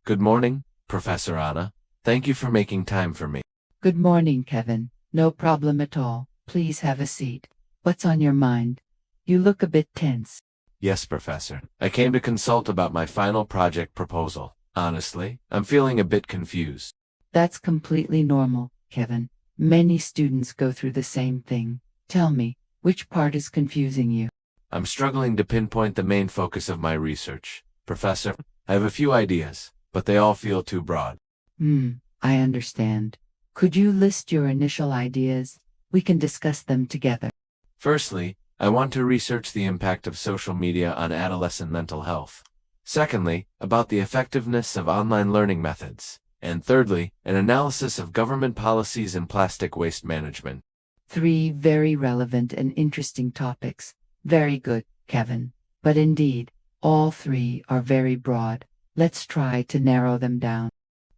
Good morning, Professor Anna. Thank you for making time for me. Good morning, Kevin. No problem at all. Please have a seat. What's on your mind? You look a bit tense. Yes, Professor. I came to consult about my final project proposal. Honestly, I'm feeling a bit confused. That's completely normal, Kevin. Many students go through the same thing. Tell me, which part is confusing you? I'm struggling to pinpoint the main focus of my research. Professor, I have a few ideas, but they all feel too broad. I understand. Could you list your initial ideas? We can discuss them together. Firstly, I want to research the impact of social media on adolescent mental health. Secondly, about the effectiveness of online learning methods. And thirdly, an analysis of government policies in plastic waste management. 3 very relevant and interesting topics. Very good, Kevin. But indeed, all 3 are very broad. Let's try to narrow them down.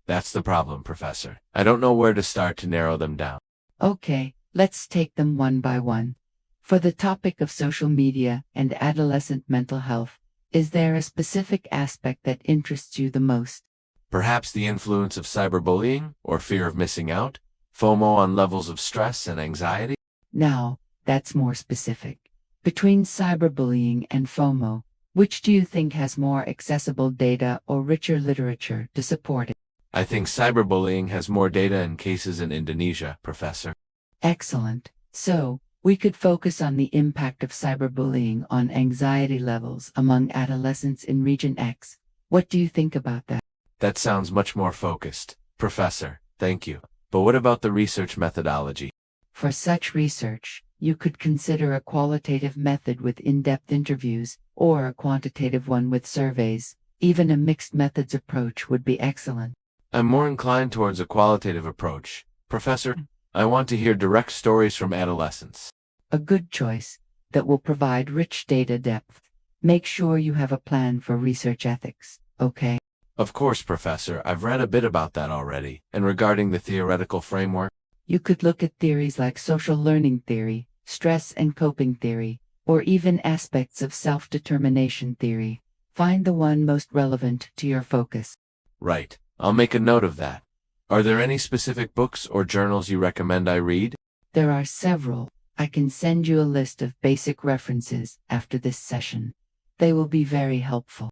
That's the problem, Professor. I don't know where to start to narrow them down. Okay, let's take them one by one. For the topic of social media and adolescent mental health, is there a specific aspect that interests you the most? Perhaps the influence of cyberbullying or fear of missing out? FOMO on levels of stress and anxiety? Now, that's more specific. Between cyberbullying and FOMO, which do you think has more accessible data or richer literature to support it? I think cyberbullying has more data and cases in Indonesia, Professor. Excellent. So, we could focus on the impact of cyberbullying on anxiety levels among adolescents in Region X. What do you think about that? That sounds much more focused, Professor. Thank you. But what about the research methodology? For such research, you could consider a qualitative method with in-depth interviews, or a quantitative one with surveys. Even a mixed methods approach would be excellent. I'm more inclined towards a qualitative approach. Professor, I want to hear direct stories from adolescents. A good choice that will provide rich data depth. Make sure you have a plan for research ethics, okay? Of course, Professor. I've read a bit about that already. And regarding the theoretical framework? You could look at theories like social learning theory, stress and coping theory, or even aspects of self-determination theory. Find the one most relevant to your focus. Right. I'll make a note of that. Are there any specific books or journals you recommend I read? There are several. I can send you a list of basic references after this session. They will be very helpful.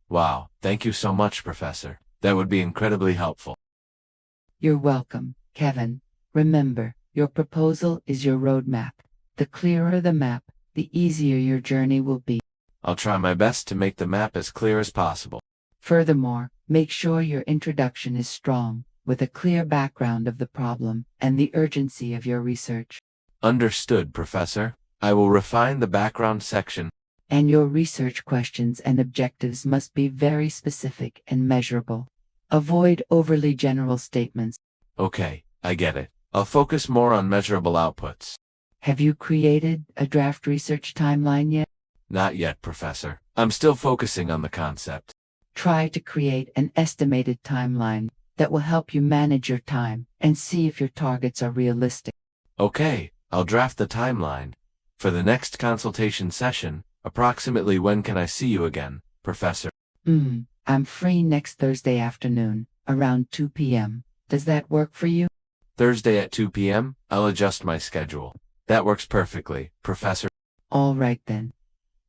Wow, thank you so much, Professor. That would be incredibly helpful. You're welcome, Kevin. Remember, your proposal is your roadmap. The clearer the map, the easier your journey will be. I'll try my best to make the map as clear as possible. Furthermore, make sure your introduction is strong, with a clear background of the problem and the urgency of your research. Understood, Professor. I will refine the background section. And your research questions and objectives must be very specific and measurable. Avoid overly general statements. Okay, I get it. I'll focus more on measurable outputs. Have you created a draft research timeline yet? Not yet, Professor. I'm still focusing on the concept. Try to create an estimated timeline that will help you manage your time and see if your targets are realistic. Okay, I'll draft the timeline. For the next consultation session, approximately when can I see you again, Professor? I'm free next Thursday afternoon, around 2 p.m. Does that work for you? Thursday at 2 p.m.? I'll adjust my schedule. That works perfectly, Professor. All right then.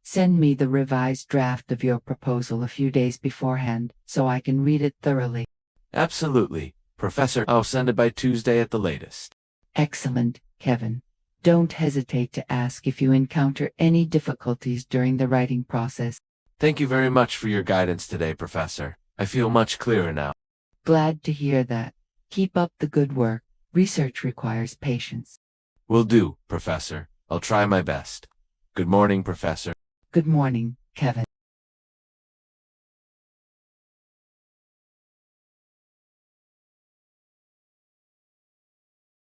Send me the revised draft of your proposal a few days beforehand, so I can read it thoroughly. Absolutely, Professor. I'll send it by Tuesday at the latest. Excellent, Kevin. Don't hesitate to ask if you encounter any difficulties during the writing process. Thank you very much for your guidance today, Professor. I feel much clearer now. Glad to hear that. Keep up the good work. Research requires patience. Will do, Professor. I'll try my best. Good morning, Professor. Good morning, Kevin.